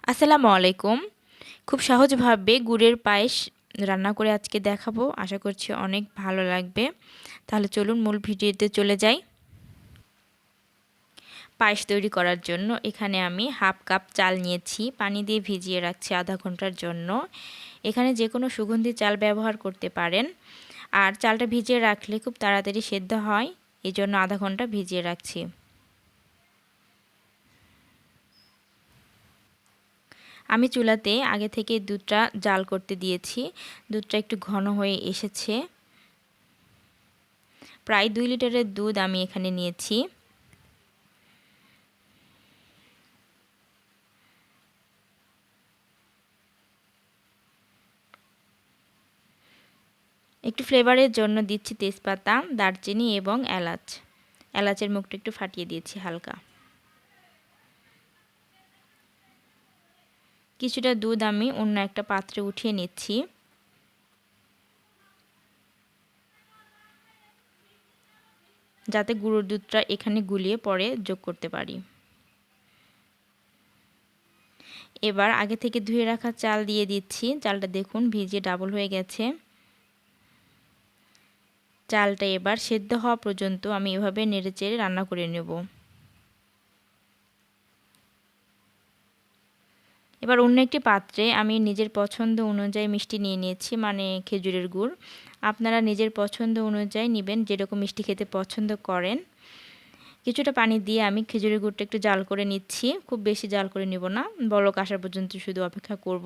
আসসালামু আলাইকুম। খুব সহজভাবে গুড়ের পায়েস রান্না করে আজকে দেখাবো। আশা করছি অনেক ভালো লাগবে। তাহলে চলুন মূল ভিডিওতে চলে যাই। পায়েস তৈরি করার জন্য এখানে আমি হাফ কাপ চাল নিয়েছি, পানি দিয়ে ভিজিয়ে রাখছি আধা ঘন্টার জন্য। এখানে যে কোনো সুগন্ধি চাল ব্যবহার করতে পারেন। আর চালটা ভিজিয়ে রাখলে খুব তাড়াতাড়ি সেদ্ধ হয়, এই জন্য আধা ঘন্টা ভিজিয়ে রাখছি। আমি চুলাতে আগে থেকে দুধটা জাল করতে দিয়েছি। দুধটা একটু ঘন হয়ে এসেছে। প্রায় 2 লিটারের দুধ আমি এখানে নিয়েছি। একটু ফ্লেভারের জন্য দিচ্ছি তেজপাতা, দারচিনি এবং এলাচ। এলাচের মুখটা একটু ফাটিয়ে দিয়েছি হালকা। কিছুটা দুধ আমি অন্য একটা পাত্রে উঠিয়ে নিচ্ছি। যাতে গুঁড়োর দুধটা এখানে গুলিয়ে পরে যোগ করতে পারি। এবার আগে থেকে ধুয়ে রাখা চাল দিয়ে দিচ্ছি। চালটা দেখুন ভিজে ডাবল হয়ে গেছে। চালটা এবার সেদ্ধ হওয়া পর্যন্ত আমি এভাবে নেড়েচেড়ে রান্না করে নেব। এবার অন্য একটি পাত্রে আমি নিজের পছন্দ অনুযায়ী মিষ্টি নিয়ে নিয়েছি, মানে খেজুরের গুড়। আপনারা নিজের পছন্দ অনুযায়ী নেবেন, যেরকম মিষ্টি খেতে পছন্দ করেন। কিছুটা পানি দিয়ে আমি খেজুরের গুড়টা একটু জাল করে নিচ্ছি। খুব বেশি জাল করে নিব না, বলক আসা পর্যন্ত শুধু অপেক্ষা করব।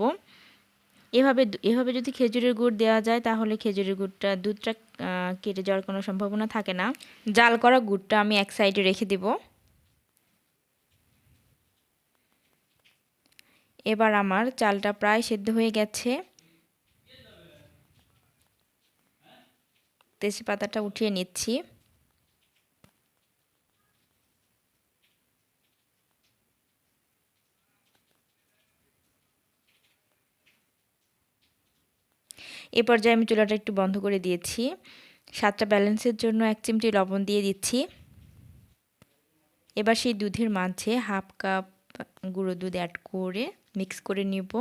এভাবে যদি খেজুরের গুড় দেওয়া যায় তাহলে খেজুরের গুড়টা দুধটা কেটে যাওয়ার কোনো সম্ভাবনা থাকে না। জাল করা গুড়টা আমি এক সাইডে রেখে দিব। এবার আমার চালটা প্রায় সেদ্ধ হয়ে গেছে। তেজপাতাটা উঠিয়ে নিচ্ছি। এ পর্যায়ে আমি চুলাটা একটু বন্ধ করে দিয়েছি। স্বাদটা ব্যালেন্সের জন্য 1 চিমটি লবণ দিয়ে দিচ্ছি। এবার সেই দুধের মাঝে হাফ কাপ গুঁড়ো দুধ অ্যাড করে মিক্স করে নিব।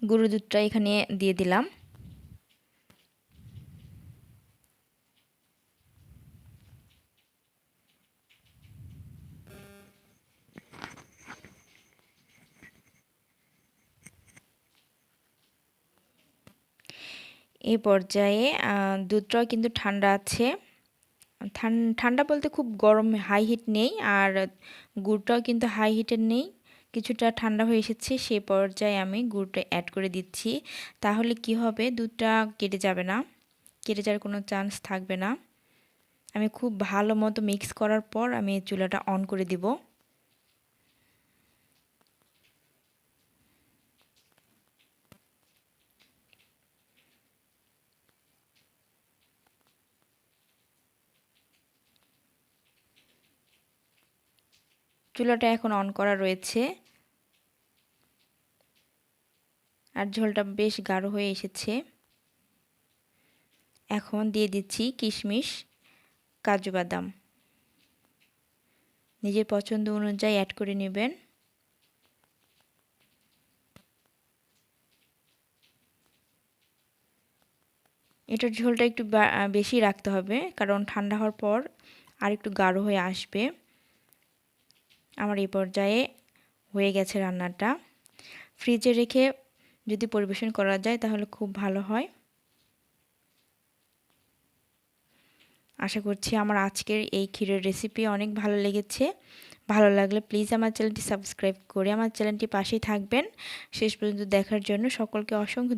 গুঁড়ো দুধটা এখানে দিয়ে দিলাম। এই পর্যায়ে দুধটাও কিন্তু ঠান্ডা আছে। ঠান্ডা বলতে খুব গরম, হাই হিট নেই, আর গুড়টাও কিন্তু হাই হিটের নেই, কিছুটা ঠান্ডা হয়ে এসেছে। সেই পর্যায়ে আমি গুড়টা অ্যাড করে দিচ্ছি। তাহলে কি হবে, দুধটা কেটে যাবে না, কেটে যাওয়ার কোনো চান্স থাকবে না। আমি খুব ভালো মতো মিক্স করার পর আমি চুলাটা অন করে দিব। চুলাটা এখন অন করা রয়েছে, আর ঝোলটা বেশ গাঢ় হয়ে এসেছে। এখন দিয়ে দিচ্ছি কিশমিশ, কাজু বাদাম। নিজের পছন্দ অনুযায়ী অ্যাড করে নেবেন। এটার ঝোলটা একটু বেশি রাখতে হবে, কারণ ঠান্ডা হওয়ার পর আর একটু গাঢ় হয়ে আসবে। আমার এই পর্যায়ে হয়ে গেছে রান্নাটা। ফ্রিজে রেখে যদি পরিবেশন করা যায় তাহলে খুব ভালো হয়। আশা করছি আমার আজকের এই ক্ষীরের রেসিপি অনেক ভালো লেগেছে। ভালো লাগলে প্লিজ আমার চ্যানেলটি সাবস্ক্রাইব করে আমার চ্যানেলটি পাশেই থাকবেন। শেষ পর্যন্ত দেখার জন্য সকলকে অসংখ্য